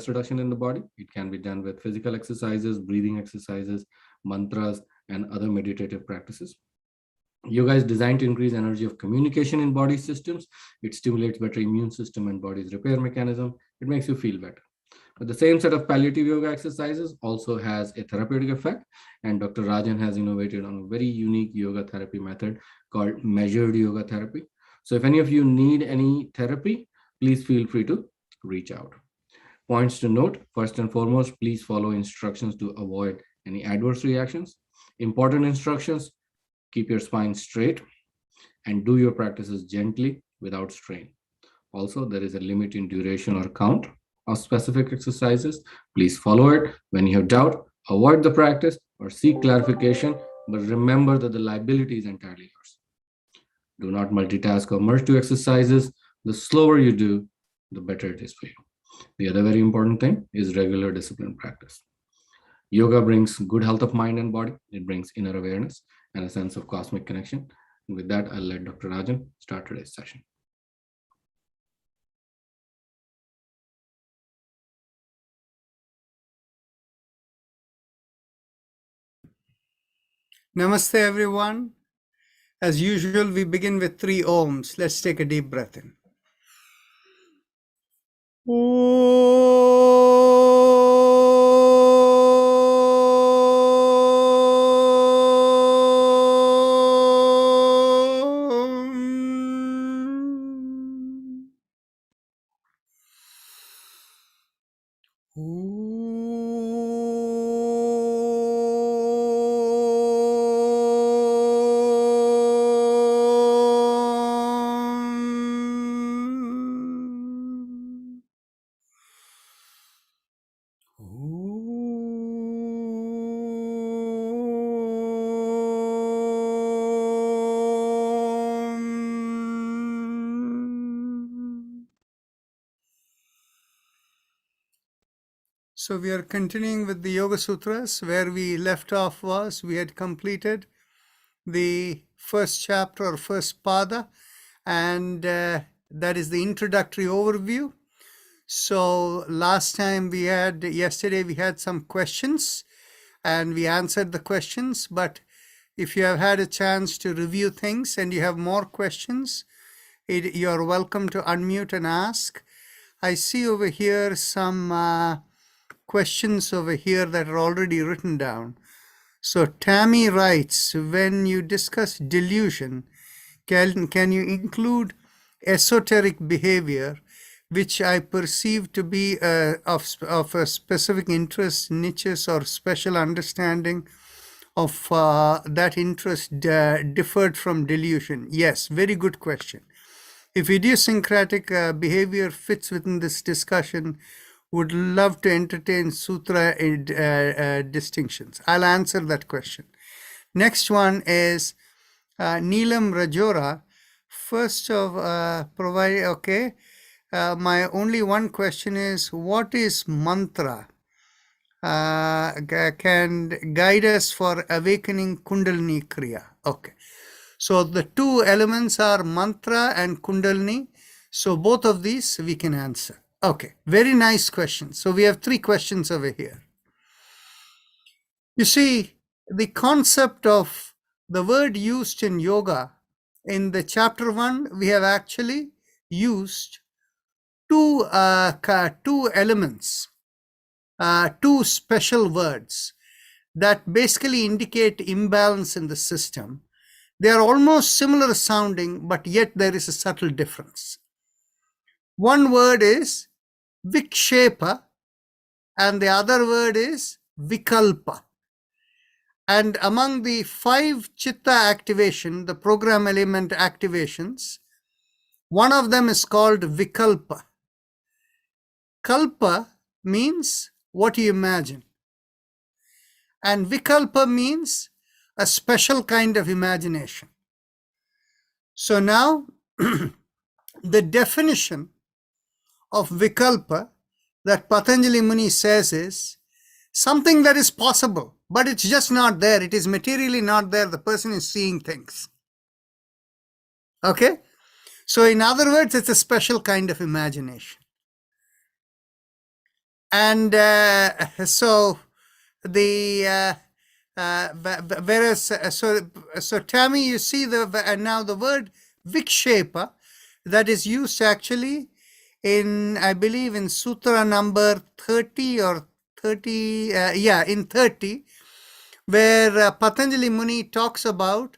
stress reduction in the body. It can be done with physical exercises, breathing exercises, mantras, and other meditative practices. Yoga is designed to increase energy of communication in body systems. It stimulates better immune system and body's repair mechanism. It makes you feel better. But the same set of palliative yoga exercises also has a therapeutic effect, and Dr. Rajan has innovated on a very unique yoga therapy method called measured yoga therapy. So if any of you need any therapy, please feel free to reach out. Points to note: first and foremost, please follow instructions to avoid any adverse reactions. Important instructions: keep your spine straight and do your practices gently without strain. Also, there is a limit in duration or count of specific exercises. Please follow it. When you have doubt, avoid the practice or seek clarification, but remember that the liability is entirely yours. Do not multitask or merge two exercises. The slower you do, the better it is for you. The other very important thing is regular discipline practice. Yoga brings good health of mind and body. It brings inner awareness and a sense of cosmic connection. And with that, I'll let Dr. Rajan start today's session. Namaste, everyone. As usual, we begin with 3 ohms. Let's take a deep breath in. So we are continuing with the Yoga Sutras. Where we left off was we had completed the first chapter or first pada, and that is the introductory overview. So yesterday we had some questions and we answered the questions, but if you have had a chance to review things and you have more questions, you're welcome to unmute and ask. I see over here some questions over here that are already written down. So Tammy writes, when you discuss delusion, can you include esoteric behavior, which I perceive to be of a specific interest, niches, or special understanding of that interest differed from delusion? Yes, very good question. If idiosyncratic behavior fits within this discussion, would love to entertain sutra distinctions. I'll answer that question. Next one is Neelam Rajora. First of my only one question is, what is mantra? Can guide us for awakening Kundalini Kriya. Okay. So the 2 elements are mantra and Kundalini. So both of these we can answer. Okay, very nice question. So we have 3 questions over here. You see, the concept of the word used in yoga, in the chapter 1, we have actually used 2 elements, 2 special words that basically indicate imbalance in the system. They are almost similar sounding, but yet there is a subtle difference. One word is vikshepa and the other word is vikalpa. And among the 5 chitta activation, the program element activations, one of them is called vikalpa. Kalpa means what you imagine, and vikalpa means a special kind of imagination. So now the definition of vikalpa that Patanjali Muni says is something that is possible, but it's just not there. It is materially not there. The person is seeing things. Okay? So in other words, it's a special kind of imagination. And so the whereas so Tammy, you see now the word vikshepa that is used actually in, I believe, in sutra number 30 or 30, in 30, where Patanjali Muni talks about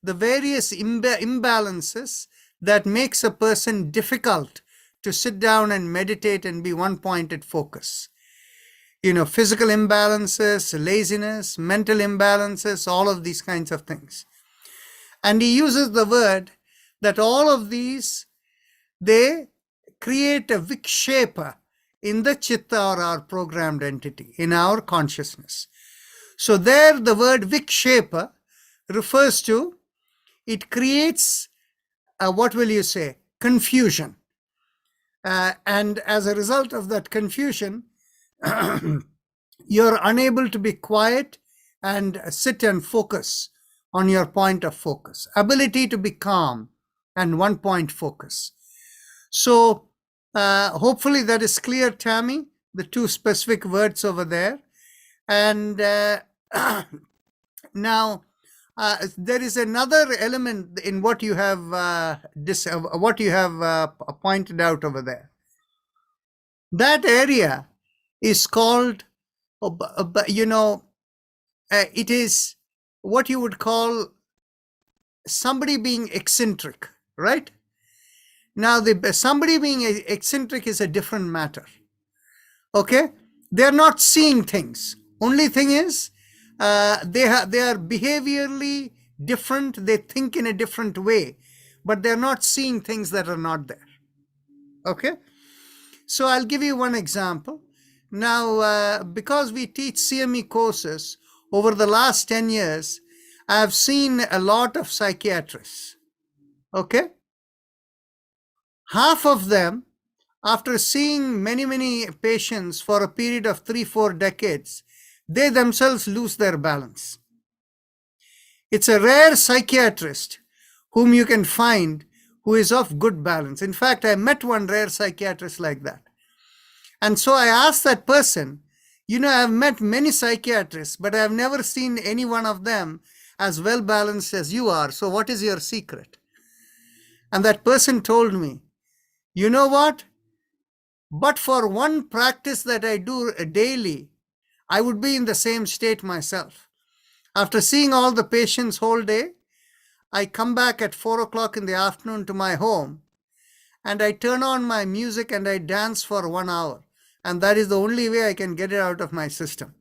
the various imbalances that makes a person difficult to sit down and meditate and be one-pointed focus. Physical imbalances, laziness, mental imbalances, all of these kinds of things. And he uses the word that all of these, they create a vikshepa in the chitta or our programmed entity, in our consciousness. So there the word vikshepa refers to, it creates, what will you say, confusion. And as a result of that confusion, you're unable to be quiet and sit and focus on your point of focus. Ability to be calm and one point focus. So hopefully that is clear, Tammy, the two specific words over there. And now there is another element in what you have pointed out over there. That area is called, it is what you would call somebody being eccentric, right? Now, somebody being eccentric is a different matter. Okay, they're not seeing things. Only thing is, they are behaviorally different. They think in a different way, but they're not seeing things that are not there. Okay, so I'll give you one example. Now, because we teach CME courses over the last 10 years, I've seen a lot of psychiatrists. Okay, half of them, after seeing many patients for a period of 3-4 decades, they themselves lose their balance. It's a rare psychiatrist whom you can find who is of good balance. In fact, I met one rare psychiatrist like that. And so I asked that person, I've met many psychiatrists, but I've never seen any one of them as well balanced as you are. So what is your secret? And that person told me, you know what? But for one practice that I do daily, I would be in the same state myself. After seeing all the patients whole day, I come back at 4 o'clock in the afternoon to my home and I turn on my music and I dance for 1 hour. And that is the only way I can get it out of my system.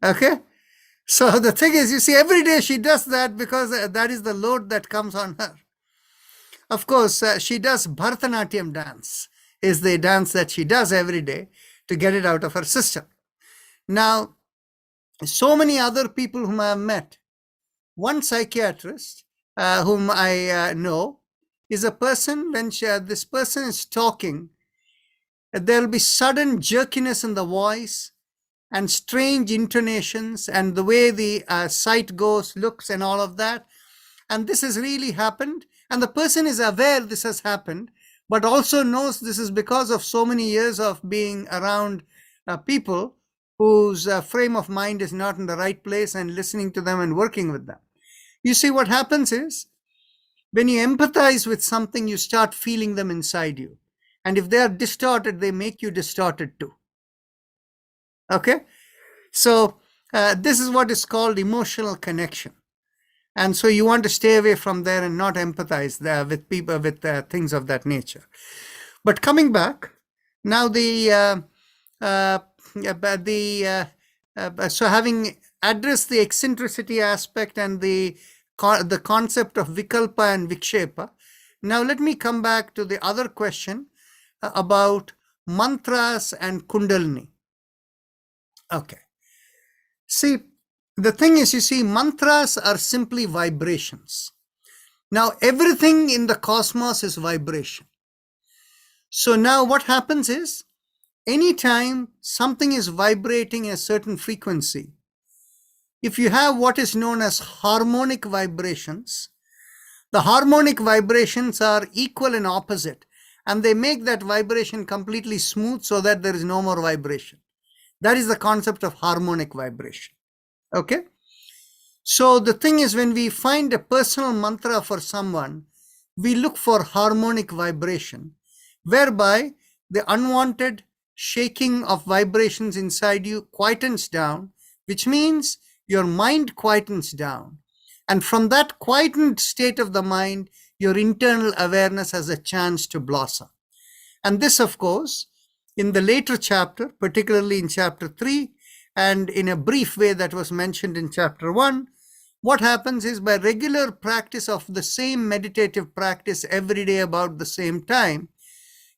Okay? So the thing is, you see, every day she does that because that is the load that comes on her. Of course, she does Bharatanatyam dance, is the dance that she does every day to get it out of her system. Now, so many other people whom I have met, one psychiatrist whom I know is a person, when this person is talking, there will be sudden jerkiness in the voice and strange intonations and the way the sight goes, looks and all of that. And this has really happened. And the person is aware this has happened, but also knows this is because of so many years of being around people whose frame of mind is not in the right place and listening to them and working with them. You see, what happens is, when you empathize with something, you start feeling them inside you. And if they are distorted, they make you distorted too. Okay? So this is what is called emotional connection. And so you want to stay away from there and not empathize with people, with things of that nature. But coming back, now so having addressed the eccentricity aspect and the concept of vikalpa and vikshepa, now let me come back to the other question about mantras and Kundalini. Okay. See, the thing is, you see, mantras are simply vibrations. Now, everything in the cosmos is vibration. So now what happens is, anytime something is vibrating a certain frequency, if you have what is known as harmonic vibrations, the harmonic vibrations are equal and opposite and they make that vibration completely smooth so that there is no more vibration. That is the concept of harmonic vibration. Okay? So the thing is, when we find a personal mantra for someone, we look for harmonic vibration, whereby the unwanted shaking of vibrations inside you quietens down, which means your mind quietens down. And from that quietened state of the mind, your internal awareness has a chance to blossom. And this, of course, in the later chapter, particularly in chapter 3, and in a brief way that was mentioned in chapter 1, what happens is, by regular practice of the same meditative practice every day about the same time,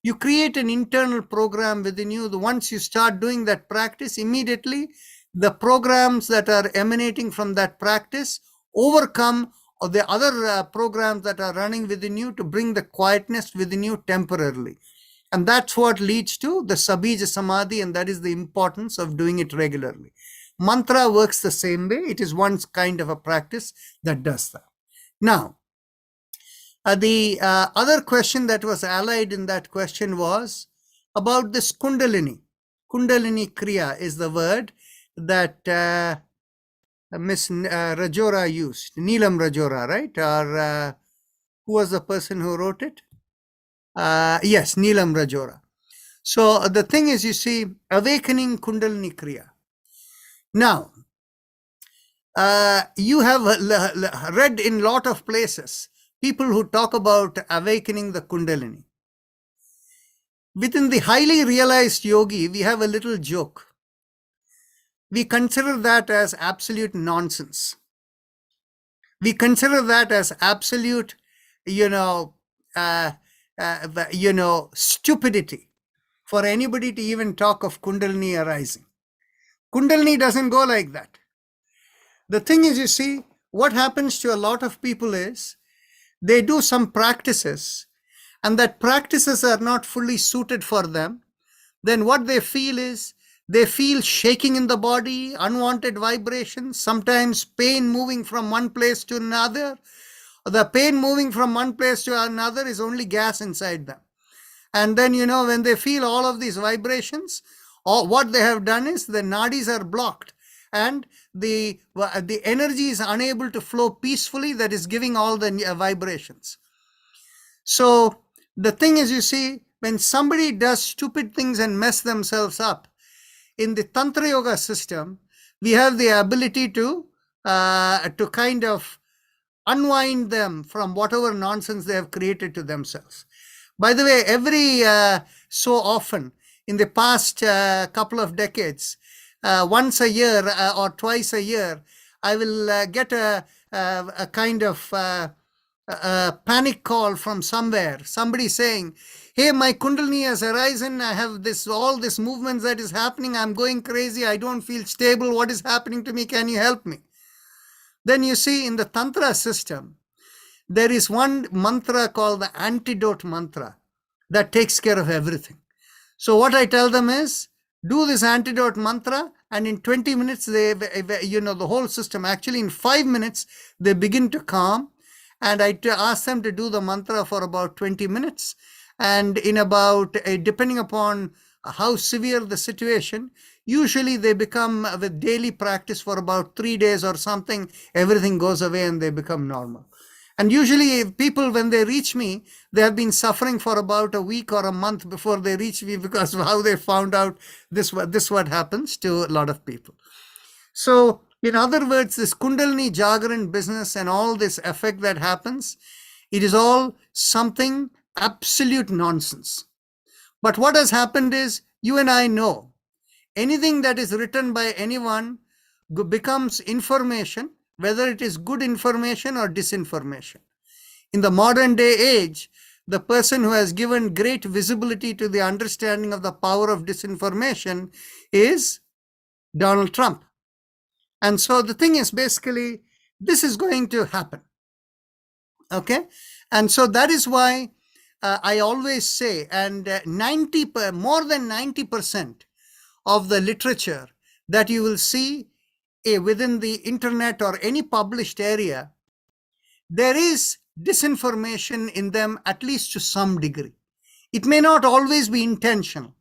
you create an internal program within you. Once you start doing that practice, immediately the programs that are emanating from that practice overcome the other programs that are running within you to bring the quietness within you temporarily. And that's what leads to the Sabija Samadhi, and that is the importance of doing it regularly. Mantra works the same way. It is one kind of a practice that does that. Now, the other question that was allied in that question was about this Kundalini. Kundalini Kriya is the word that Miss Rajora used. Neelam Rajora, right? Or who was the person who wrote it? Yes, Neelam Rajora. So the thing is, you see, awakening Kundalini Kriya. Now, you have read in a lot of places people who talk about awakening the Kundalini. Within the highly realized yogi, we have a little joke. We consider that as absolute nonsense. We consider that as absolute, stupidity for anybody to even talk of Kundalini arising. Kundalini doesn't go like that. The thing is, you see, what happens to a lot of people is they do some practices, and that practices are not fully suited for them. Then what they feel is, they feel shaking in the body, unwanted vibrations, sometimes pain moving from one place to another. The pain moving from one place to another is only gas inside them. And then, when they feel all of these vibrations, what they have done is the nadis are blocked, and the energy is unable to flow peacefully, that is giving all the vibrations. So the thing is, you see, when somebody does stupid things and mess themselves up, in the Tantra Yoga system, we have the ability to kind of unwind them from whatever nonsense they have created to themselves. By the way, every so often in the past couple of decades, once a year or twice a year, I will get a kind of panic call from somewhere, somebody saying, hey, my Kundalini has arisen, I have all this movements that is happening, I'm going crazy, I don't feel stable, what is happening to me, can you help me? Then you see, in the Tantra system, there is one mantra called the Antidote Mantra that takes care of everything. So what I tell them is, do this Antidote Mantra, and in 20 minutes, the whole system, actually in 5 minutes, they begin to calm. And I ask them to do the mantra for about 20 minutes. And in about, depending upon how severe the situation, usually they become, with daily practice for about 3 days or something, everything goes away and they become normal. And usually people, when they reach me, they have been suffering for about a week or a month before they reach me, because of how they found out this what happens to a lot of people. So in other words, this Kundalini Jagran business and all this effect that happens, it is all something absolute nonsense. But what has happened is, you and I know, anything that is written by anyone becomes information, whether it is good information or disinformation. In the modern day age, the person who has given great visibility to the understanding of the power of disinformation is Donald Trump. And so the thing is, basically, this is going to happen. Okay? And so that is why I always say, and more than 90% of the literature that you will see within the internet or any published area, there is disinformation in them, at least to some degree. It may not always be intentional.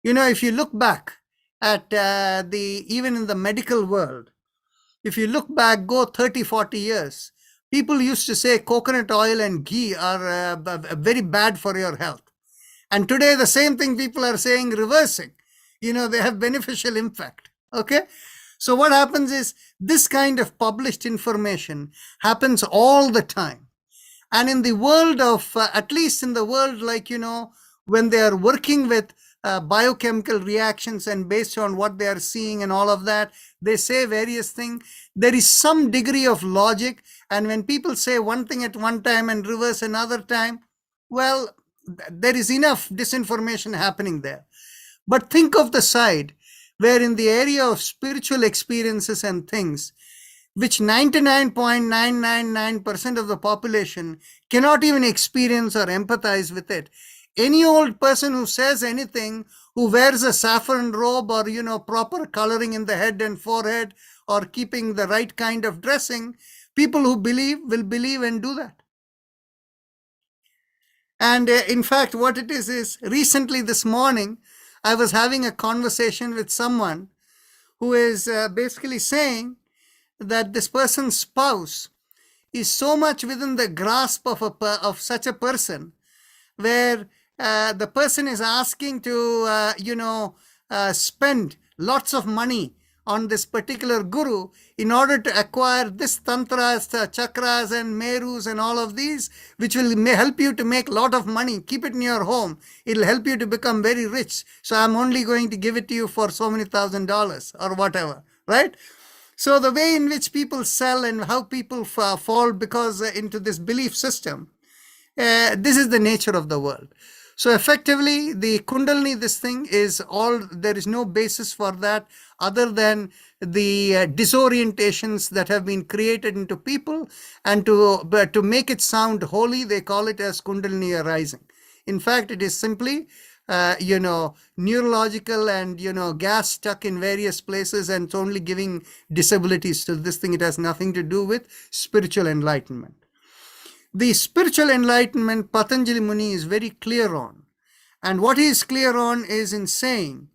If you look back at even in the medical world, if you look back, go 30, 40 years, people used to say coconut oil and ghee are very bad for your health. And today, the same thing people are saying, reversing. They have beneficial impact. Okay. So what happens is this kind of published information happens all the time. And in the world of, at least in the world, like, when they are working with biochemical reactions and based on what they are seeing and all of that, they say various things. There is some degree of logic. And when people say one thing at one time and reverse another time, well, there is enough disinformation happening there. But think of the side where in the area of spiritual experiences and things, which 99.999% of the population cannot even experience or empathize with it. Any old person who says anything, who wears a saffron robe or, proper coloring in the head and forehead or keeping the right kind of dressing, people who believe will believe and do that. And in fact, what it is recently this morning, I was having a conversation with someone who is basically saying that this person's spouse is so much within the grasp of such a person, where the person is asking to spend lots of money on this particular guru in order to acquire this tantras, chakras and merus and all of these, which may help you to make a lot of money. Keep it in your home. It'll help you to become very rich. So I'm only going to give it to you for so many $1,000 or whatever, right? So the way in which people sell and how people fall because into this belief system, this is the nature of the world. So effectively, the Kundalini, this thing is all, there is no basis for that other than the disorientations that have been created into people, and to make it sound holy, they call it as Kundalini arising. In fact, it is simply neurological and, gas stuck in various places, and it's only giving disabilities to this thing. It has nothing to do with spiritual enlightenment. The spiritual enlightenment, Patanjali Muni is very clear on. And what he is clear on is in saying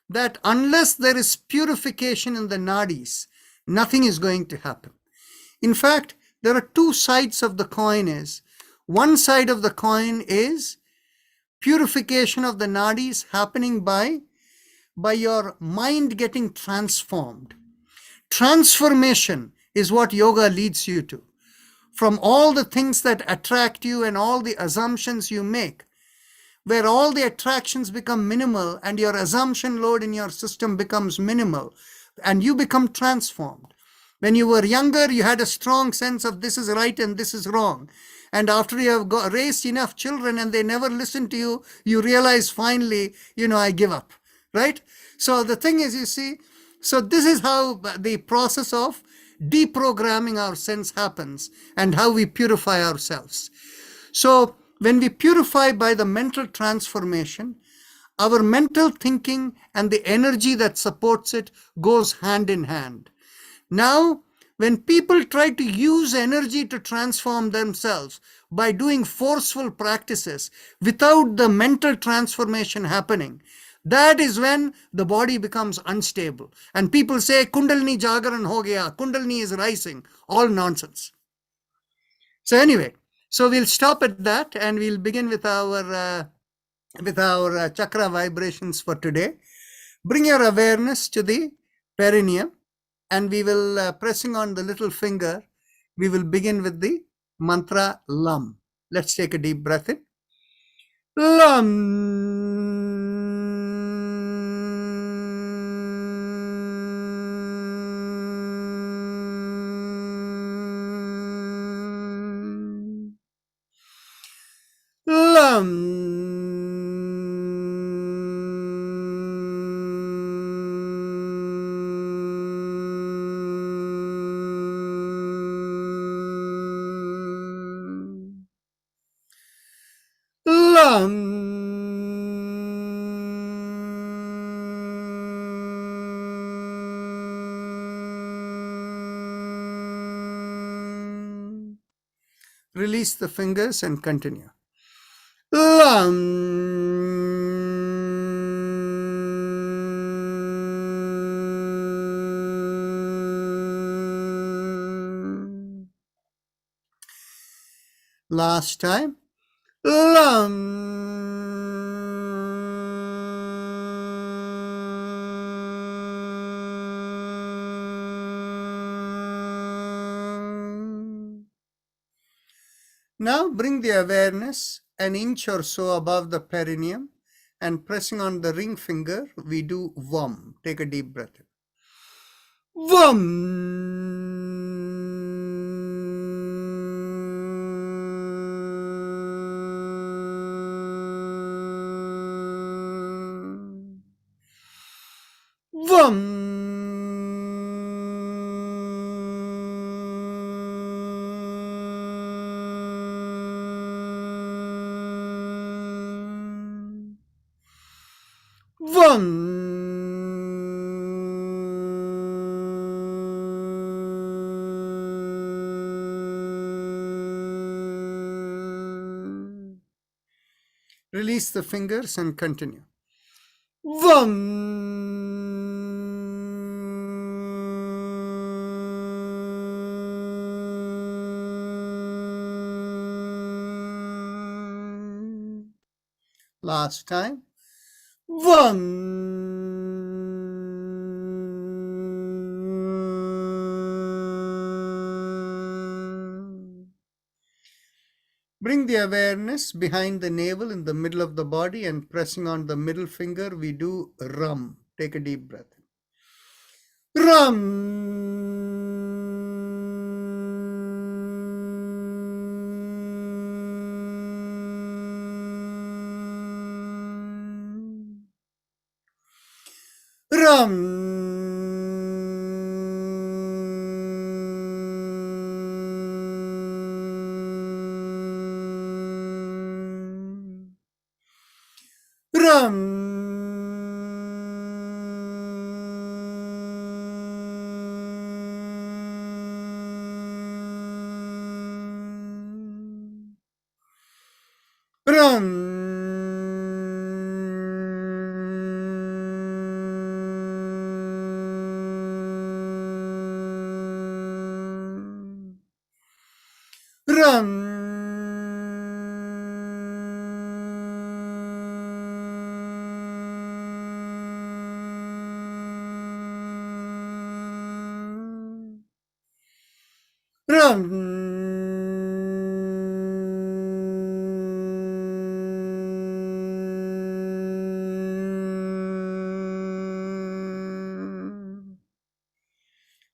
that unless there is purification in the nadis, nothing is going to happen. In fact, there are two sides of the coin. One side of the coin is purification of the nadis happening by your mind getting transformed. Transformation is what yoga leads you to. From all the things that attract you and all the assumptions you make, where all the attractions become minimal and your assumption load in your system becomes minimal, and you become transformed. When you were younger, you had a strong sense of this is right and this is wrong. And after you have raised enough children and they never listen to you, you realize finally, I give up, right? So the thing is, so this is how the process of deprogramming our sense happens and how we purify ourselves. So when we purify by the mental transformation, our mental thinking and the energy that supports it goes hand in hand. Now, when people try to use energy to transform themselves by doing forceful practices without the mental transformation happening, that is when the body becomes unstable. And people say, Kundalini Jagaran ho gaya, Kundalini is rising. All nonsense. So anyway, so we'll stop at that and we'll begin with our chakra vibrations for today. Bring your awareness to the perineum, and we will, pressing on the little finger, we will begin with the mantra LUM. Let's take a deep breath in. LUM. Release the fingers and continue. LUM. Last time. Lam. Now bring the awareness an inch or so above the perineum, and pressing on the ring finger, we do Vam. Take a deep breath in. Vam. Vam. Vam. Release the fingers and continue. Vam. Last time. Vam. Bring the awareness behind the navel in the middle of the body, and pressing on the middle finger, we do Ram. Take a deep breath. Ram. Ram. Ram. Ram. Ram.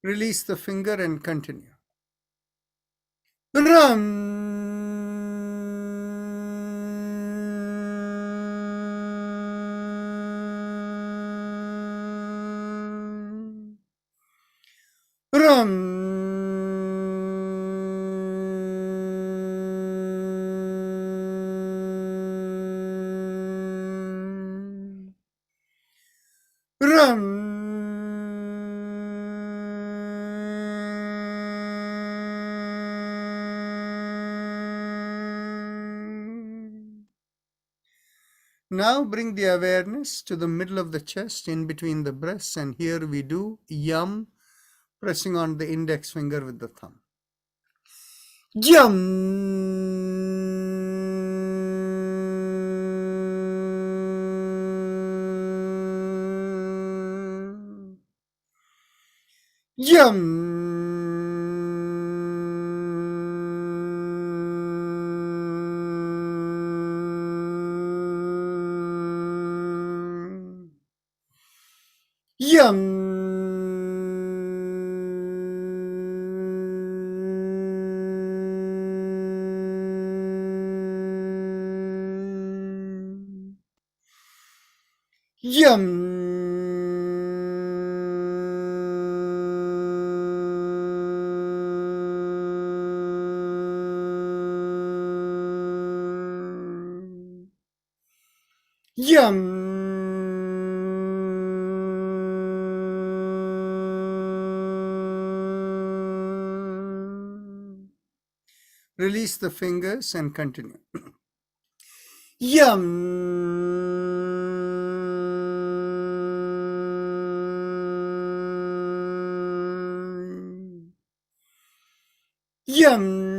Release the finger and continue. Ram. Ram. Ram. Now bring the awareness to the middle of the chest, in between the breasts, and here we do Yam, pressing on the index finger with the thumb. Yam. Yam. Yam. Yum. Yum. Release the fingers and continue. Yum. Yum.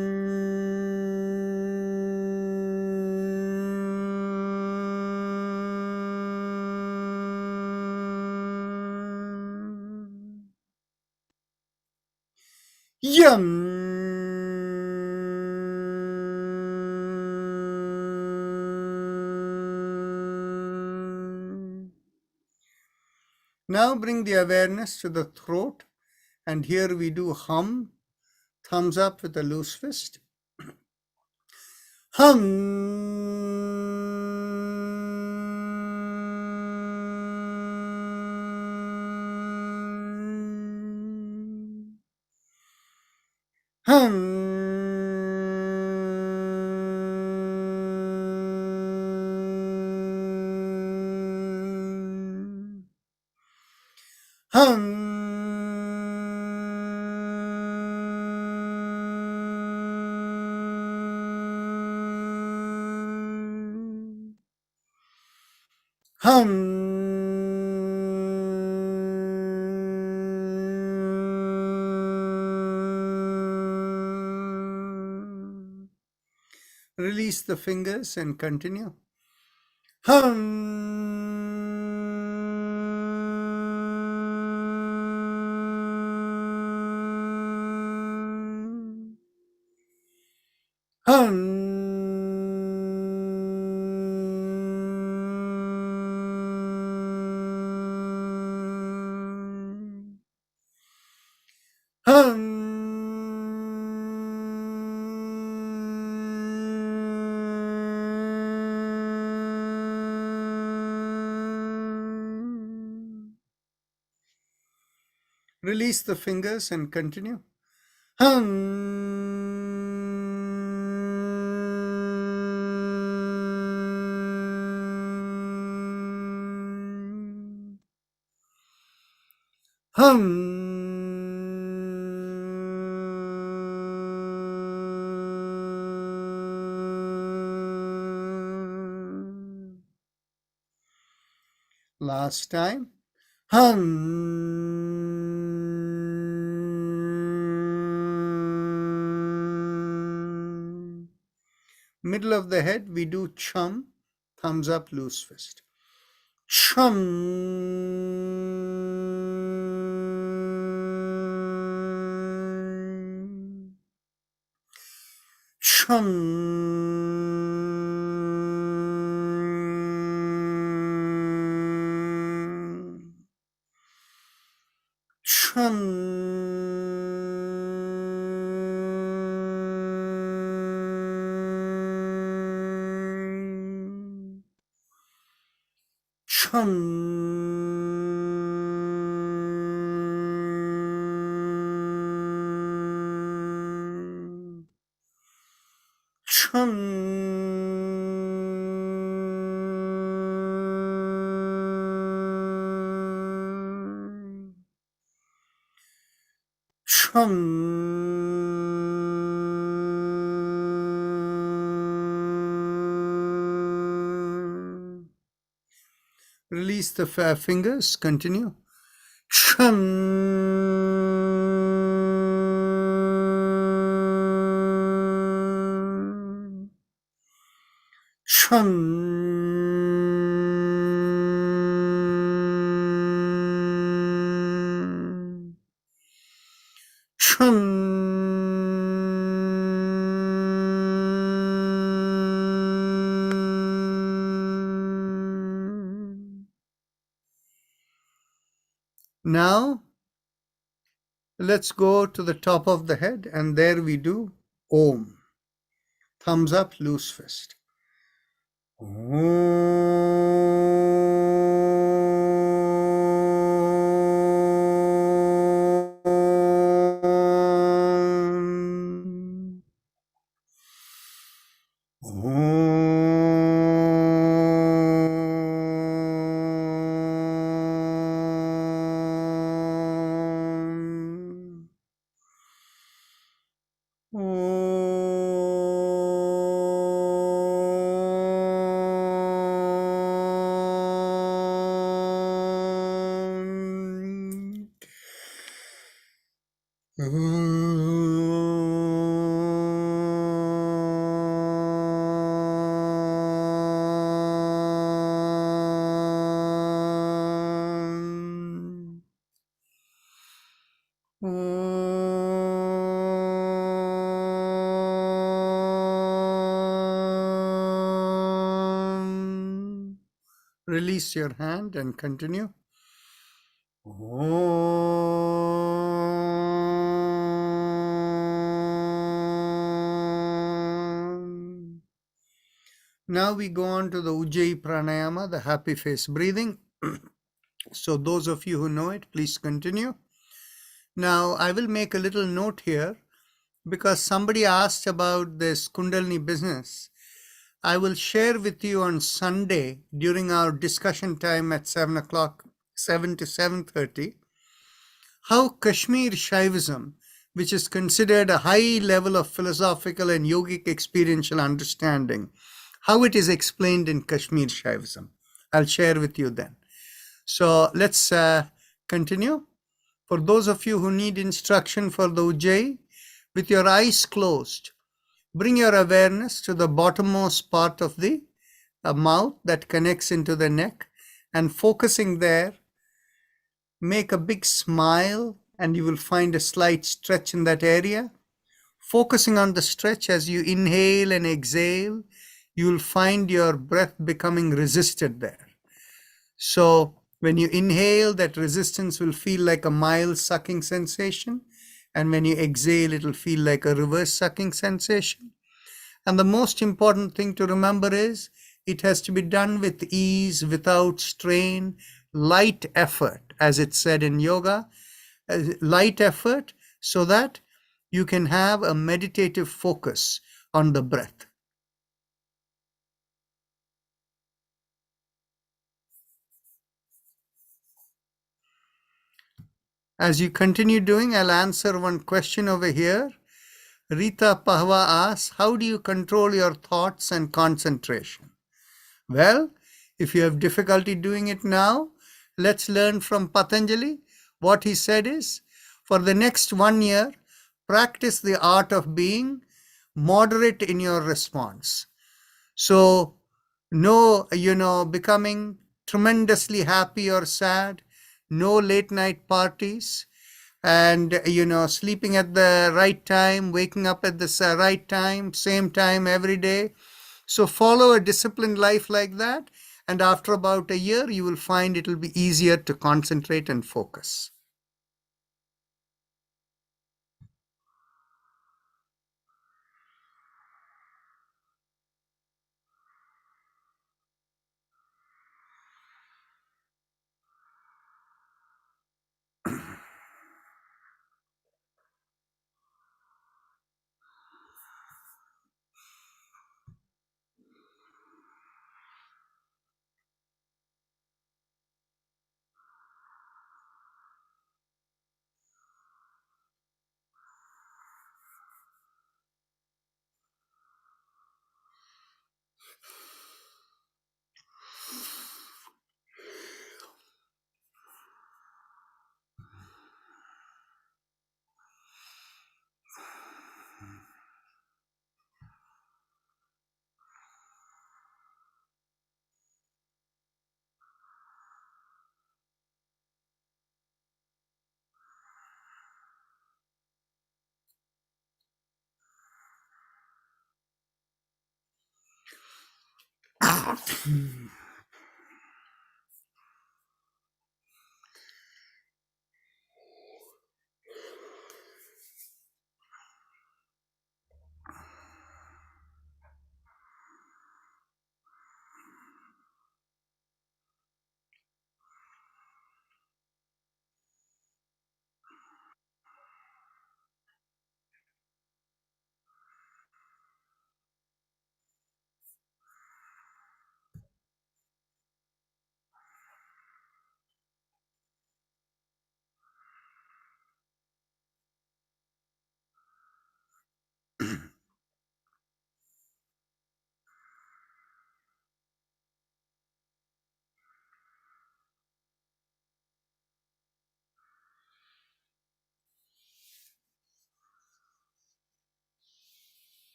Yum. Now bring the awareness to the throat, and here we do hum, thumbs up with a loose fist. Hum. Hum. Hum. Hum. Release the fingers and continue. Hum. Hum. Hum. Release the fingers and continue. Hum. Hum. Last time. Hum. Middle of the head, we do chum, thumbs up, loose fist. Chum. Chum. Chum. Chum. Chum. Chum. Release the fingers, continue. Chum. Chum. Chum. Now, let's go to the top of the head, and there we do Om. Thumbs up, loose fist. Om. Om. Release your hand and continue. Now we go on to the Ujjayi Pranayama, the happy face breathing. So those of you who know it, please continue. Now I will make a little note here because somebody asked about this Kundalini business. I will share with you on Sunday during our discussion time at 7 o'clock, 7 to 7:30, how Kashmir Shaivism, which is considered a high level of philosophical and yogic experiential understanding, how it is explained in Kashmir Shaivism. I'll share with you then. So let's continue. For those of you who need instruction for the Ujjayi, with your eyes closed, bring your awareness to the bottommost part of the mouth that connects into the neck, and focusing there, make a big smile and you will find a slight stretch in that area. Focusing on the stretch as you inhale and exhale, you will find your breath becoming resisted there. So when you inhale, that resistance will feel like a mild sucking sensation. And when you exhale, it will feel like a reverse sucking sensation. And the most important thing to remember is it has to be done with ease, without strain, light effort, as it's said in yoga, light effort, so that you can have a meditative focus on the breath. As you continue doing, I'll answer one question over here. Rita Pahwa asks, how do you control your thoughts and concentration? Well, if you have difficulty doing it now, let's learn from Patanjali. What he said is, for the next 1 year, practice the art of being moderate in your response. So, no, becoming tremendously happy or sad, no late night parties, and sleeping at the right time, waking up at the right time, same time every day. So follow a disciplined life like that, and after about a year you will find it will be easier to concentrate and focus.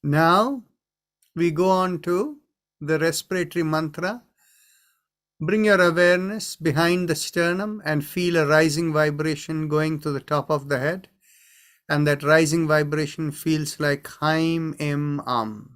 Now we go on to the respiratory mantra. Bring your awareness behind the sternum and feel a rising vibration going to the top of the head. And that rising vibration feels like Haim Im Am.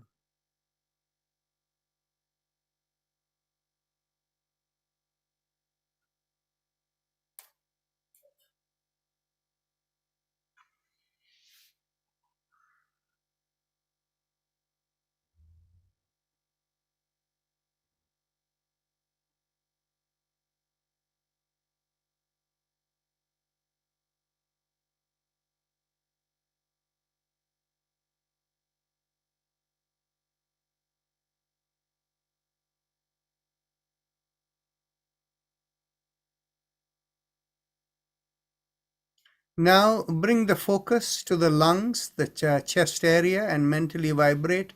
Now bring the focus to the lungs, the chest area, and mentally vibrate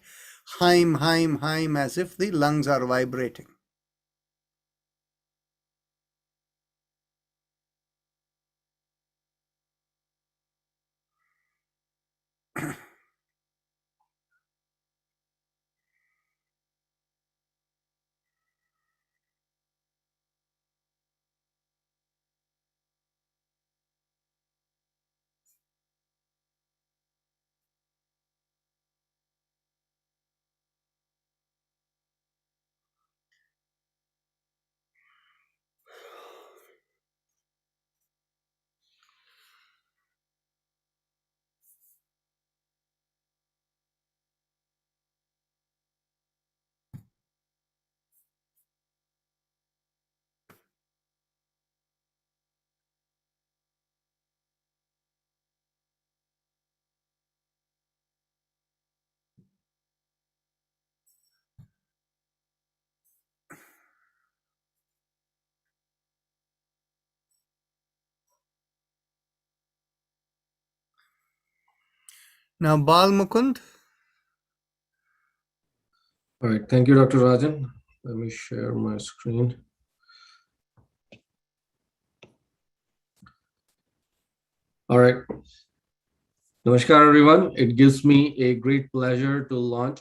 Haim, Haim, Haim as if the lungs are vibrating. Now, Bal Mukund. All right. Thank you, Dr. Rajan. Let me share my screen. All right. Namaskar, everyone. It gives me a great pleasure to launch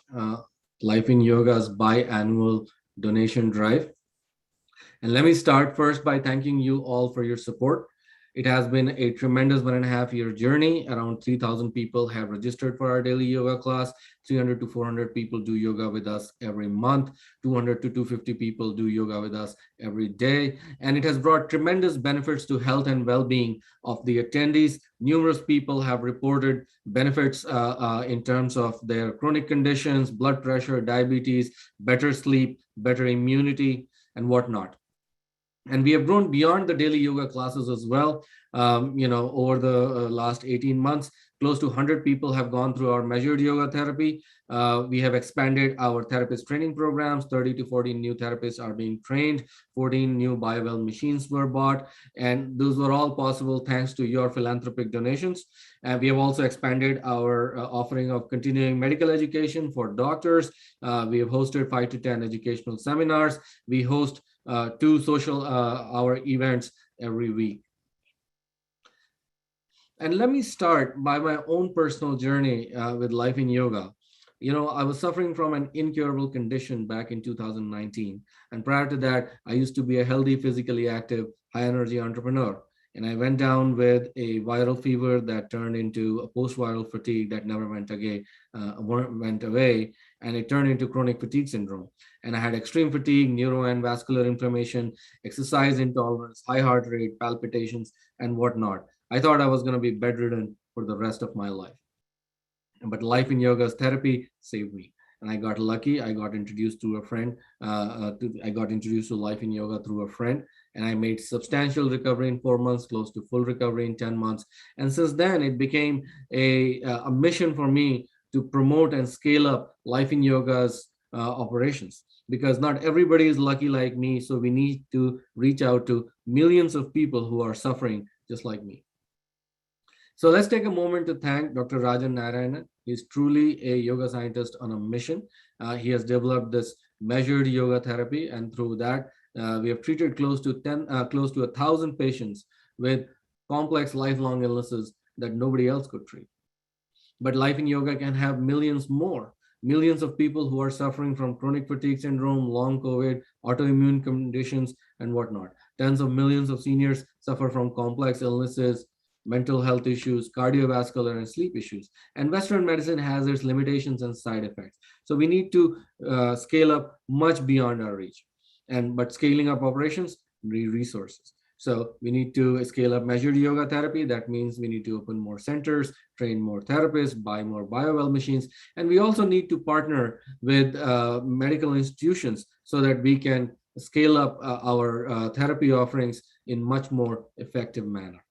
Life in Yoga's biannual donation drive. And let me start first by thanking you all for your support. It has been a tremendous 1.5-year journey. Around 3,000 people have registered for our daily yoga class. 300 to 400 people do yoga with us every month. 200 to 250 people do yoga with us every day. And it has brought tremendous benefits to health and well-being of the attendees. Numerous people have reported benefits in terms of their chronic conditions, blood pressure, diabetes, better sleep, better immunity, and whatnot. And we have grown beyond the daily yoga classes as well. Over the last 18 months, close to 100 people have gone through our measured yoga therapy. We have expanded our therapist training programs. 30 to 40 new therapists are being trained. 14 new BioWell machines were bought. And those were all possible thanks to your philanthropic donations. And we have also expanded our offering of continuing medical education for doctors. We have hosted 5 to 10 educational seminars. We host 2 social hour events every week. And let me start by my own personal journey with life in yoga. I was suffering from an incurable condition back in 2019. And prior to that, I used to be a healthy, physically active, high energy entrepreneur. And I went down with a viral fever that turned into a post viral fatigue that never went away. And it turned into chronic fatigue syndrome. And I had extreme fatigue, neuro and vascular inflammation, exercise intolerance, high heart rate, palpitations, and whatnot. I thought I was going to be bedridden for the rest of my life. But life in yoga's therapy saved me. And I got lucky. I got introduced to a friend. I got introduced to life in yoga through a friend. And I made substantial recovery in 4 months, close to full recovery in 10 months. And since then, it became a mission for me to promote and scale up life in yoga's operations, because not everybody is lucky like me. So we need to reach out to millions of people who are suffering just like me. So let's take a moment to thank Dr. Rajan Narayanan. He's truly a yoga scientist on a mission. He has developed this measured yoga therapy, and through that, we have treated close to 1,000 patients with complex lifelong illnesses that nobody else could treat. But life in yoga can have millions more. Millions of people who are suffering from chronic fatigue syndrome, long COVID, autoimmune conditions, and whatnot. Tens of millions of seniors suffer from complex illnesses, mental health issues, cardiovascular, and sleep issues. And Western medicine has its limitations and side effects. So we need to scale up much beyond our reach. But scaling up operations need resources. So we need to scale up measured yoga therapy. That means we need to open more centers, train more therapists, buy more biowell machines, and we also need to partner with medical institutions so that we can scale up our therapy offerings in much more effective manner.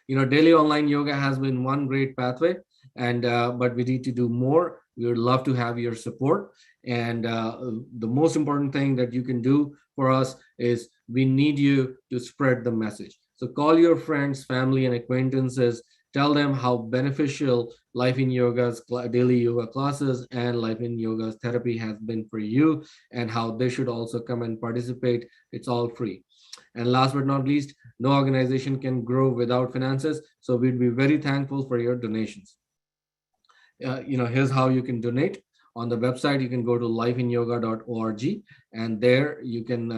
Daily online yoga has been one great pathway, and but we need to do more. We would love to have your support, and the most important thing that you can do for us is we need you to spread the message. So call your friends, family, and acquaintances. Tell them how beneficial Life in Yoga's daily yoga classes and Life in Yoga's therapy has been for you, and how they should also come and participate. It's all free. And last but not least, no organization can grow without finances. So we'd be very thankful for your donations. Here's how you can donate. On the website, you can go to lifeinyoga.org, and there you can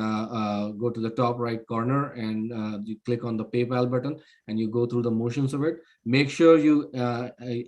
go to the top right corner, and you click on the PayPal button, and you go through the motions of it. Make sure you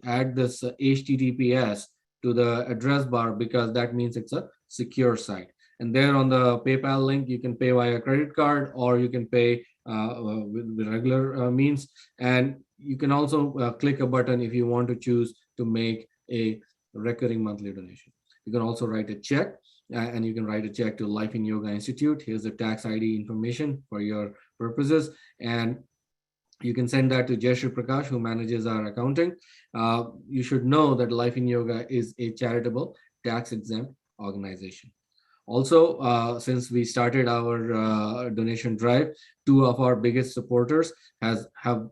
add this HTTPS to the address bar, because that means it's a secure site. And there on the PayPal link, you can pay via credit card, or you can pay with regular means. And you can also click a button if you want to choose to make a recurring monthly donation. You can also write a check, and you can write a check to Life in Yoga Institute. Here's the tax ID information for your purposes. And you can send that to Jayashree Prakash, who manages our accounting. You should know that Life in Yoga is a charitable, tax-exempt organization. Also, since we started our donation drive, two of our biggest supporters have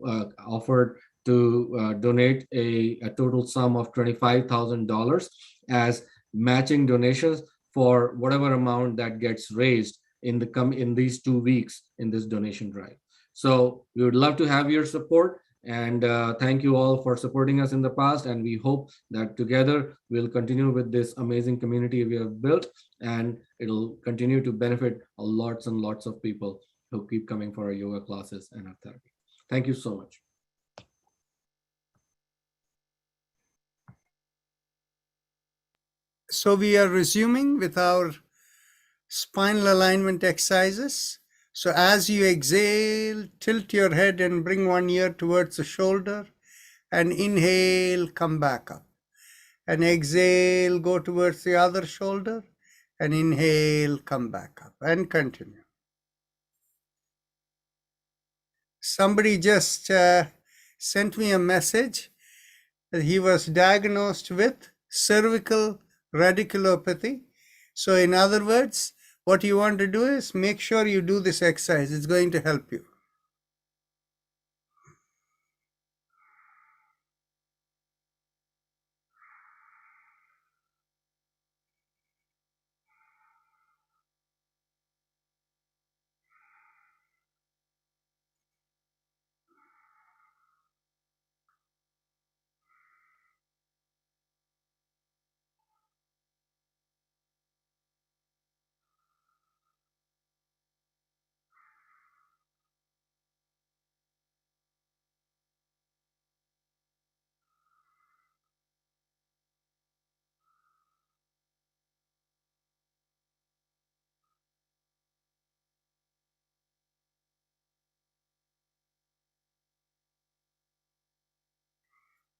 offered to donate a total sum of $25,000 as matching donations for whatever amount that gets raised in these 2 weeks in this donation drive. So we would love to have your support. And thank you all for supporting us in the past. And we hope that together we'll continue with this amazing community we have built, and it'll continue to benefit lots and lots of people who keep coming for our yoga classes and our therapy. Thank you so much. So we are resuming with our spinal alignment exercises. So as you exhale, tilt your head and bring one ear towards the shoulder, and inhale, come back up. And exhale, go towards the other shoulder, and inhale, come back up, and continue. Somebody just sent me a message that he was diagnosed with cervical radiculopathy. So in other words, what you want to do is make sure you do this exercise. It's going to help you.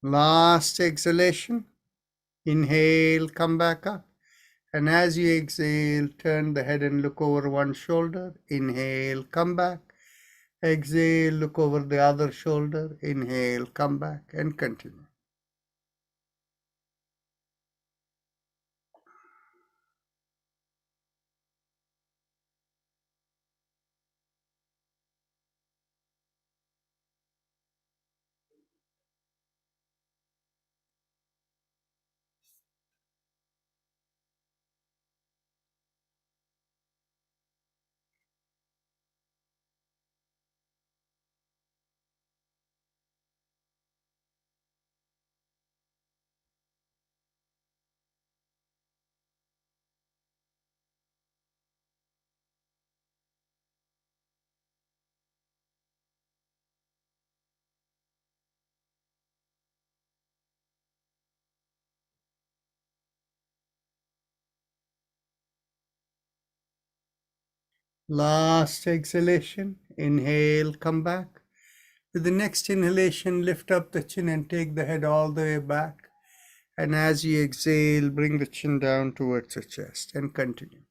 Last exhalation. Inhale, come back up. And as you exhale, turn the head and look over one shoulder. Inhale, come back. Exhale, look over the other shoulder. Inhale, come back, and continue. Last exhalation. Inhale, come back. With the next inhalation, lift up the chin and take the head all the way back. And as you exhale, bring the chin down towards the chest and continue.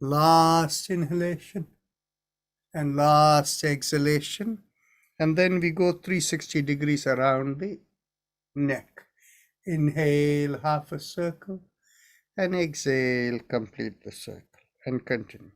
Last inhalation and last exhalation. And then we go 360 degrees around the neck. Inhale, half a circle, and exhale, complete the circle, and continue.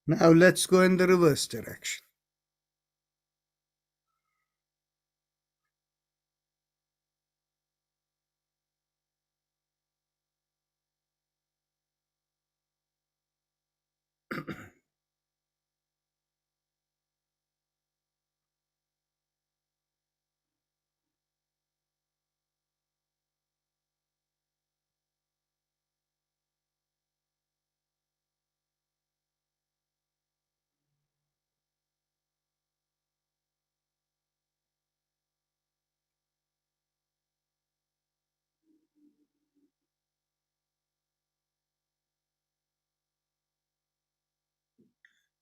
Now let's go in the reverse direction.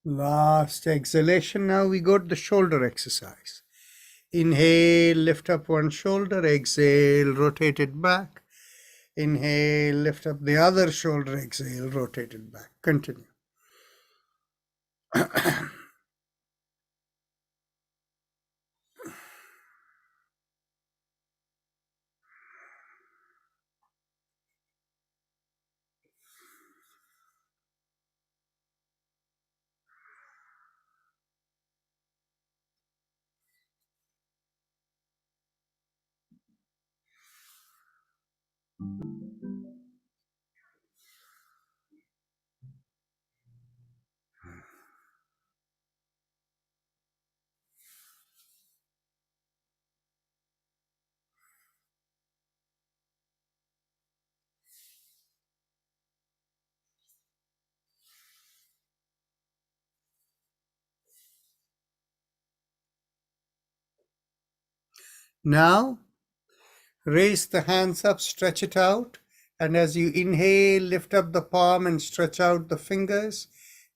Last exhalation. Now we go to the shoulder exercise. Inhale, lift up one shoulder. Exhale, rotate it back. Inhale, lift up the other shoulder. Exhale, rotate it back. Continue. Now, raise the hands up, stretch it out. And as you inhale, lift up the palm and stretch out the fingers.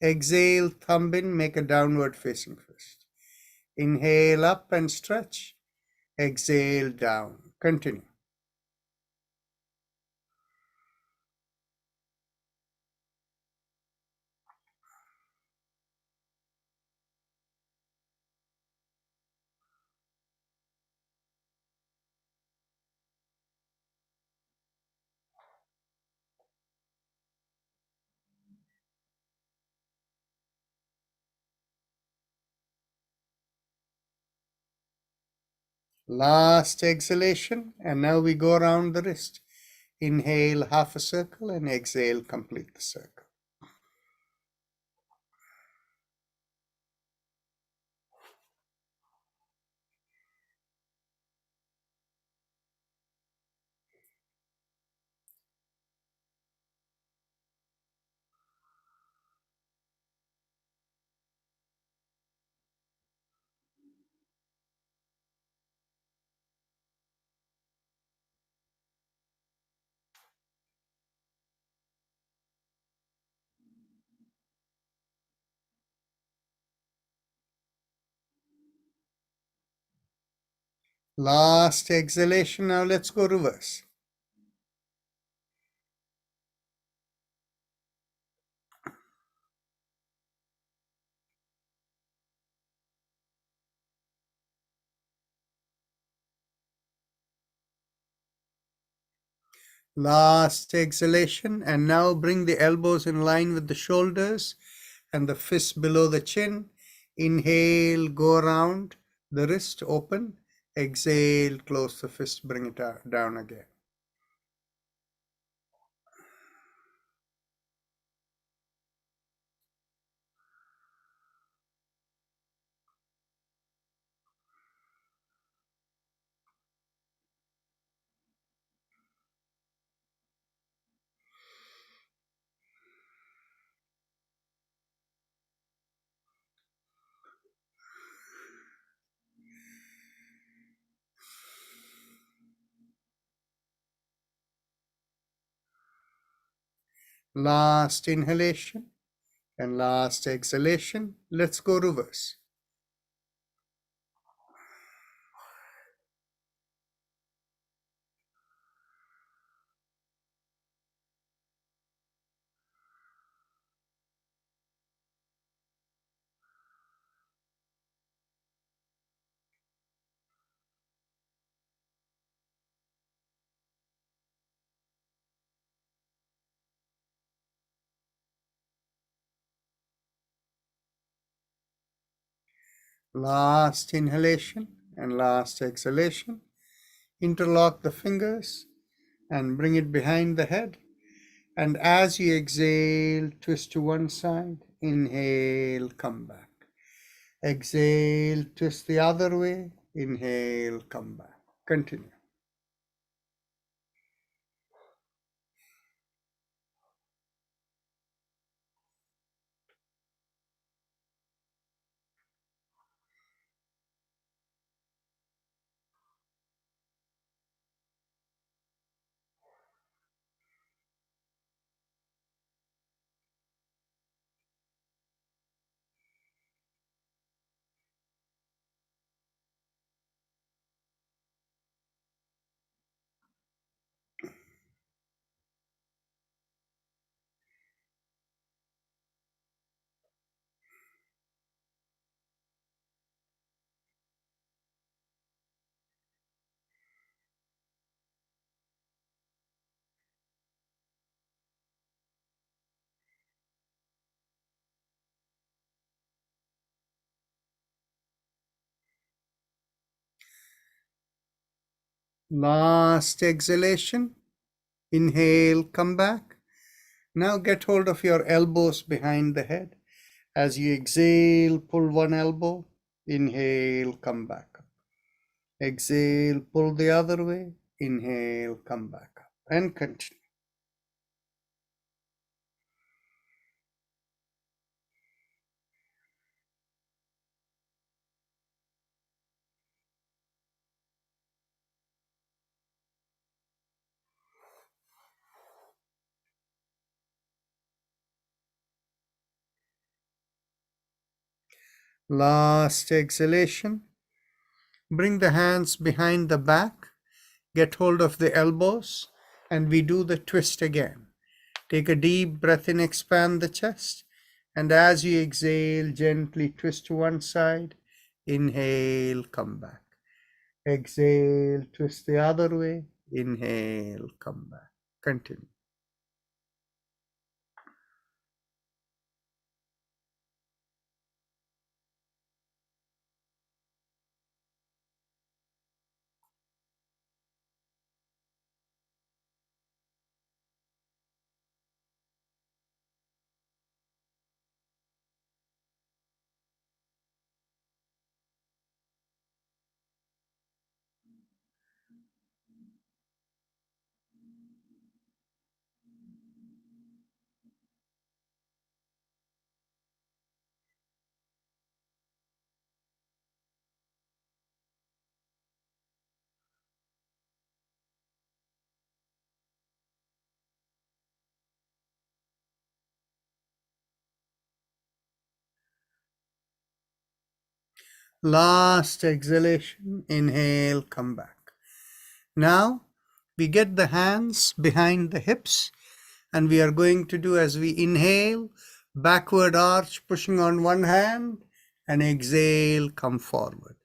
Exhale, thumb in, make a downward facing fist. Inhale up and stretch. Exhale down. Continue. Last exhalation, and now we go around the wrist. Inhale half a circle and exhale, complete the circle. Last exhalation, now let's go reverse. Last exhalation, and now bring the elbows in line with the shoulders and the fists below the chin. Inhale, go around the wrist, open. Exhale, close the fist, bring it down again. Last inhalation and last exhalation. Let's go reverse. Last inhalation and last exhalation. Interlock the fingers and bring it behind the head. And as you exhale, twist to one side. Inhale, come back. Exhale, twist the other way. Inhale, come back. Continue. Last exhalation. Inhale, come back. Now get hold of your elbows behind the head. As you exhale, pull one elbow. Inhale, come back up. Exhale, pull the other way. Inhale, come back up. And continue. Last exhalation. Bring the hands behind the back. Get hold of the elbows. And we do the twist again. Take a deep breath in, expand the chest. And as you exhale, gently twist to one side. Inhale, come back. Exhale, twist the other way. Inhale, come back. Continue. Last exhalation. Inhale, come back. Now we get the hands behind the hips, and we are going to do, as we inhale, backward arch, pushing on one hand, and exhale, come forward.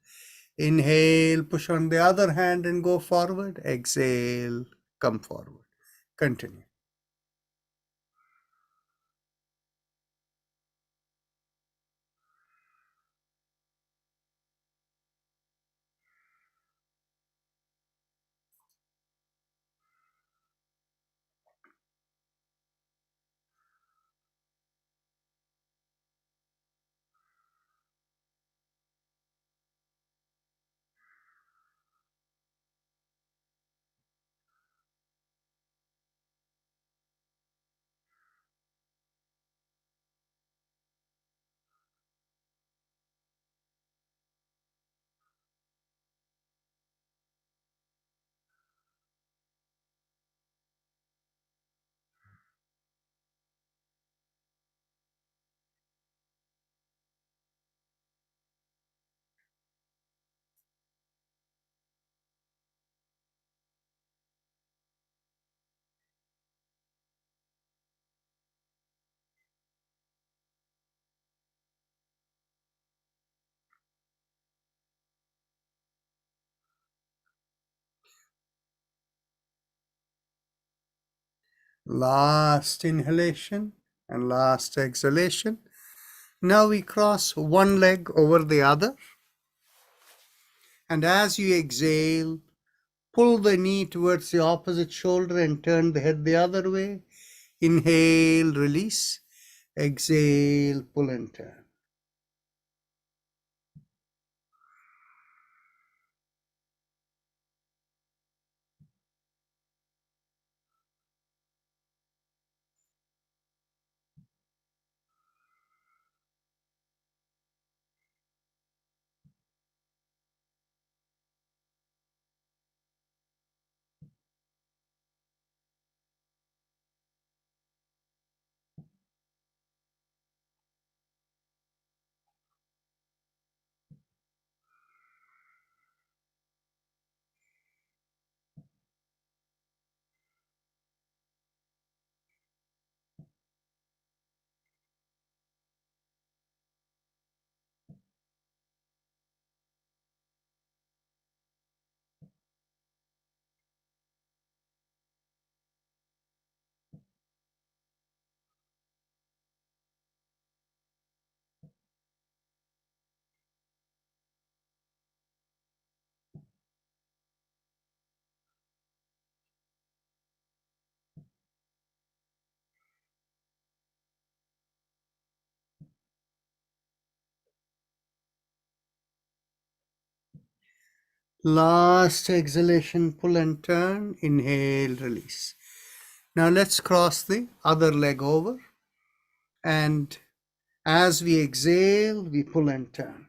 Inhale, push on the other hand and go forward. Exhale, come forward. Continue. Last inhalation and last exhalation. Now we cross one leg over the other. And as you exhale, pull the knee towards the opposite shoulder and turn the head the other way. Inhale, release. Exhale, pull and turn. Last exhalation, pull and turn. Inhale, release. Now let's cross the other leg over. And as we exhale, we pull and turn.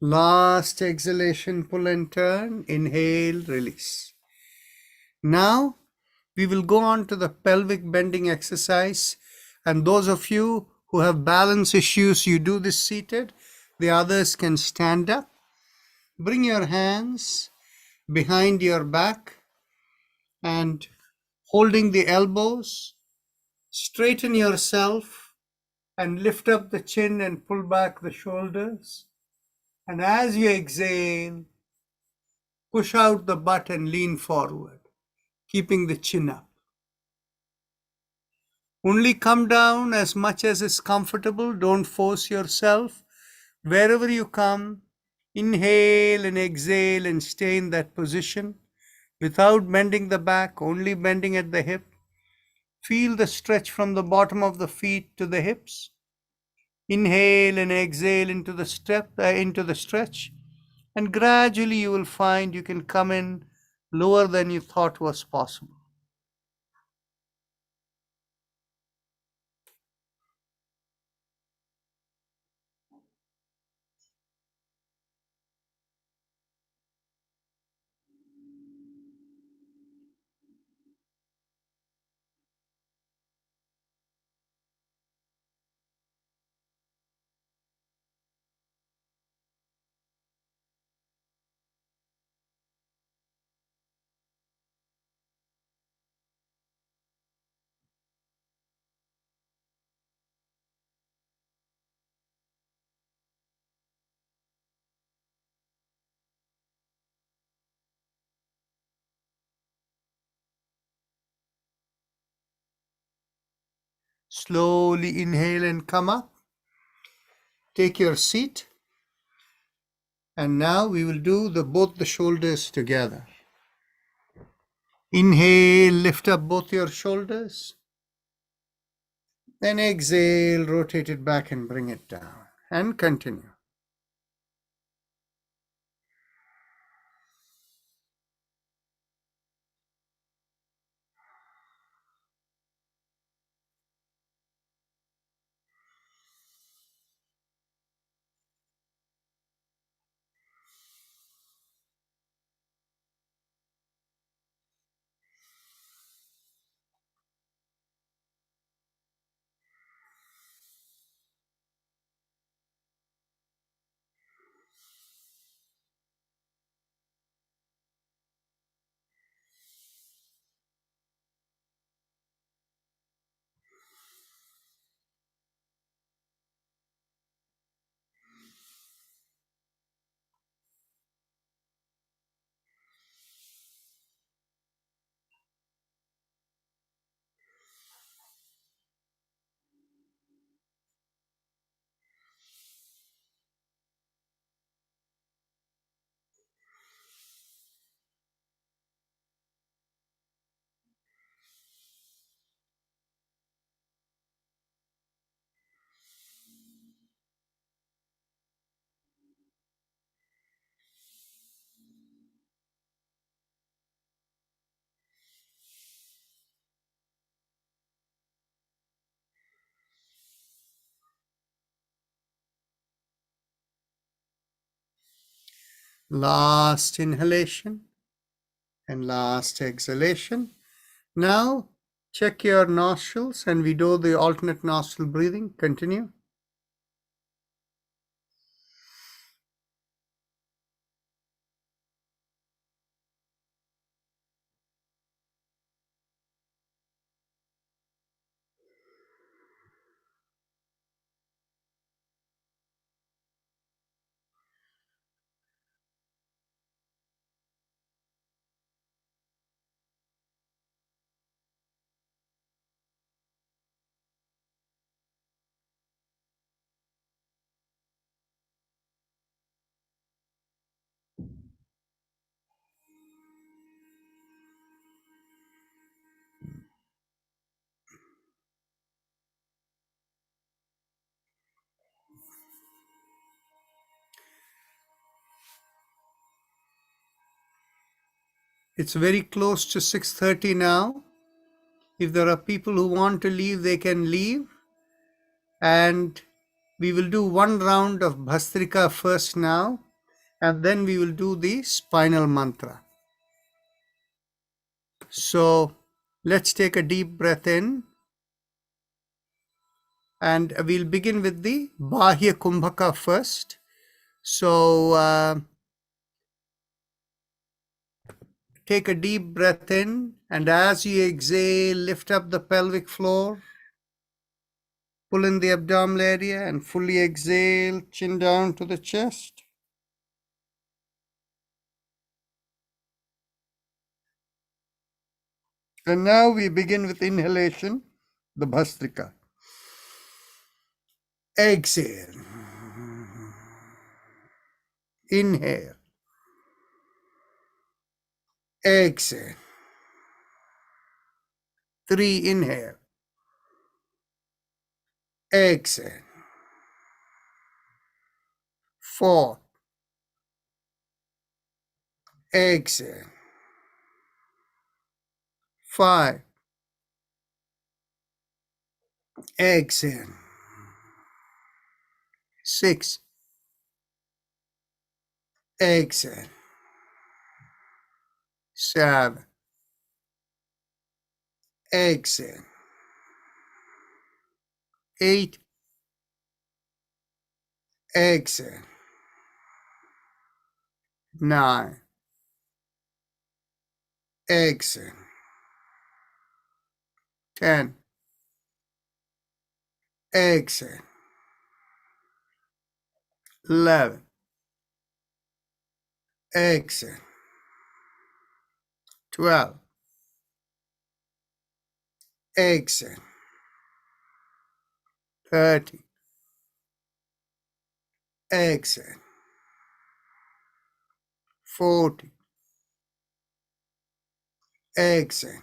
Last exhalation, pull and turn. Inhale, release. Now we will go on to the pelvic bending exercise. And those of you who have balance issues, you do this seated. The others can stand up. Bring your hands behind your back and holding the elbows, straighten yourself and lift up the chin and pull back the shoulders. And as you exhale, push out the butt and lean forward, keeping the chin up. Only come down as much as is comfortable. Don't force yourself. Wherever you come, inhale and exhale and stay in that position without bending the back, only bending at the hip. Feel the stretch from the bottom of the feet to the hips. Inhale and exhale into the into the stretch, and gradually you will find you can come in lower than you thought was possible. Slowly inhale and come up. Take your seat. And now we will do both the shoulders together. Inhale, lift up both your shoulders. Then exhale, rotate it back and bring it down. And continue. Last inhalation and last exhalation. Now check your nostrils and we do the alternate nostril breathing. Continue. It's very close to 6:30 now. If there are people who want to leave, they can leave. And we will do one round of Bhastrika first now, and then we will do the spinal mantra. So let's take a deep breath in, and we'll begin with the Bahya Kumbhaka first. So take a deep breath in, and as you exhale, lift up the pelvic floor, pull in the abdominal area, and fully exhale, chin down to the chest. And now we begin with inhalation, the Bhastrika. Exhale. Inhale. Exhale. 3, inhale. Exhale. 4. Exhale. 5. Exhale. 6. Exhale. 7. Exhale. 8. Exhale. 9. Exhale. 10. Exhale. 11. Exhale. 12. Exhale. 13. Exhale. 14. Exhale.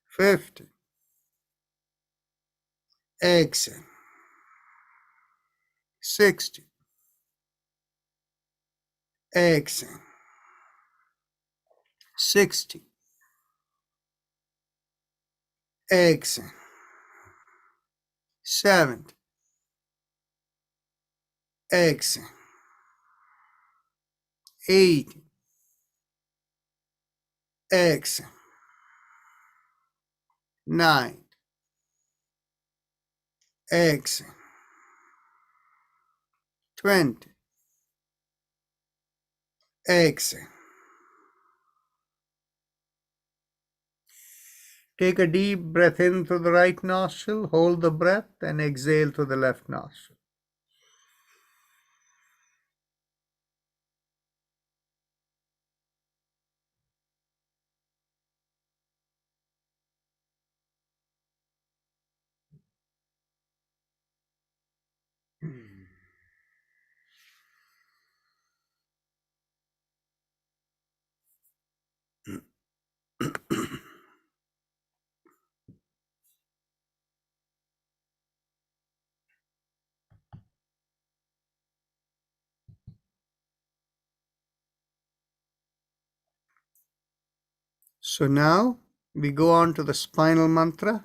15. Exhale. 16. Exhale. 60. Exhale. 70. Exhale. 80. Exhale. 9. Exhale. 20. Exhale. Take a deep breath in through the right nostril, hold the breath, and exhale through the left nostril. So now we go on to the spinal mantra.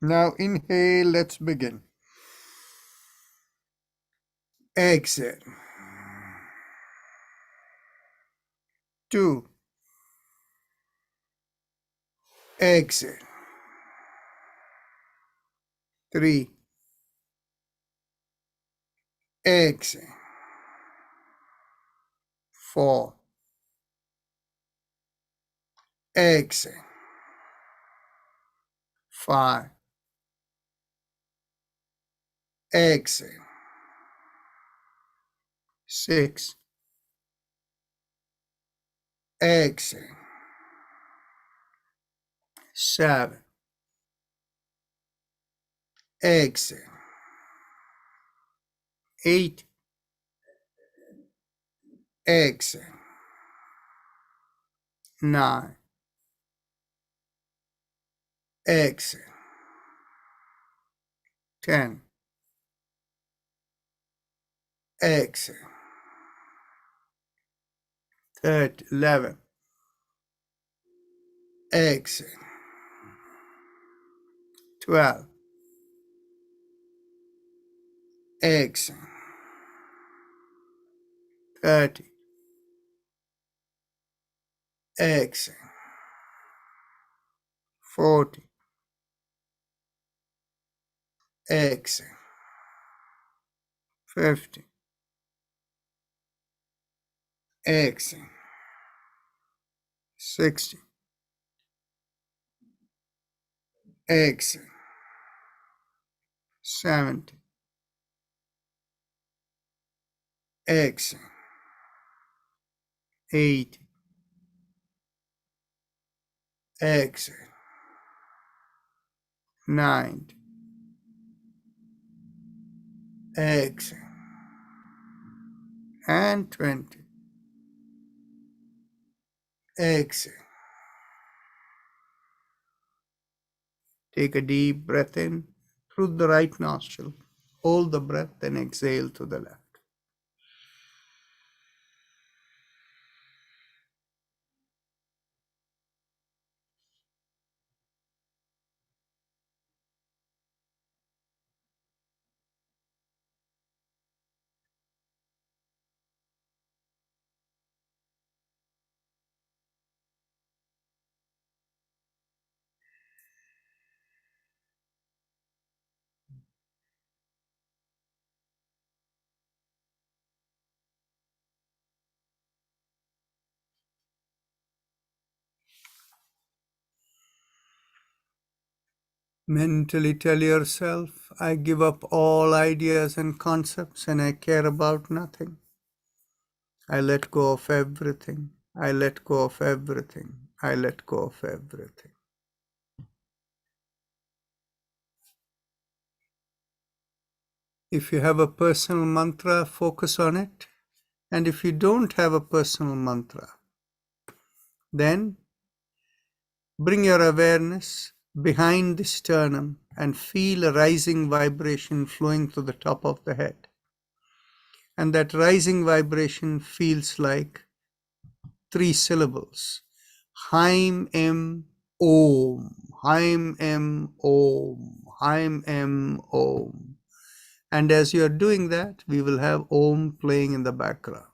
Now inhale, let's begin. Exhale. 2. Exhale. 3. Exhale. 4. Exhale. 5. Exhale. 6. Exhale. 7. Exhale. 8. Exhale. 9. Exhale. 10. Exhale. 11. Exhale. 12. Exhale. 30. Exhale. 40. Exhale. 50. Exhale. 60. Exhale. 70. Exhale. 80. Exhale. 90. Exhale. And 20. Exhale. Take a deep breath in through the right nostril. Hold the breath and exhale to the left. Mentally tell yourself, I give up all ideas and concepts and I care about nothing. I let go of everything. I let go of everything. I let go of everything. If you have a personal mantra, focus on it. And if you don't have a personal mantra, then bring your awareness behind the sternum and feel a rising vibration flowing to the top of the head. And that rising vibration feels like 3 syllables. Haim Em Om. Haim Em Om. Haim Em Om. And as you are doing that, we will have Om playing in the background.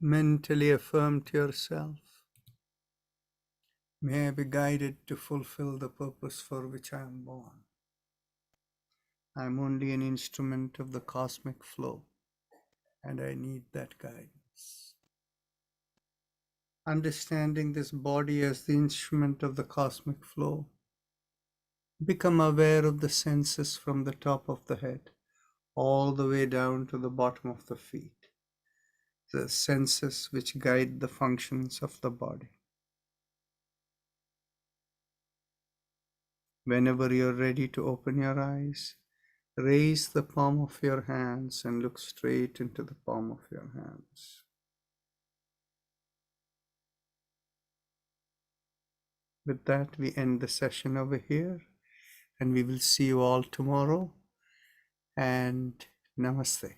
Mentally affirm to yourself, may I be guided to fulfill the purpose for which I am born. I am only an instrument of the cosmic flow, and I need that guidance. Understanding this body as the instrument of the cosmic flow, become aware of the senses from the top of the head all the way down to the bottom of the feet, the senses which guide the functions of the body. Whenever you're ready to open your eyes, raise the palm of your hands and look straight into the palm of your hands. With that, we end the session over here, and we will see you all tomorrow. And namaste.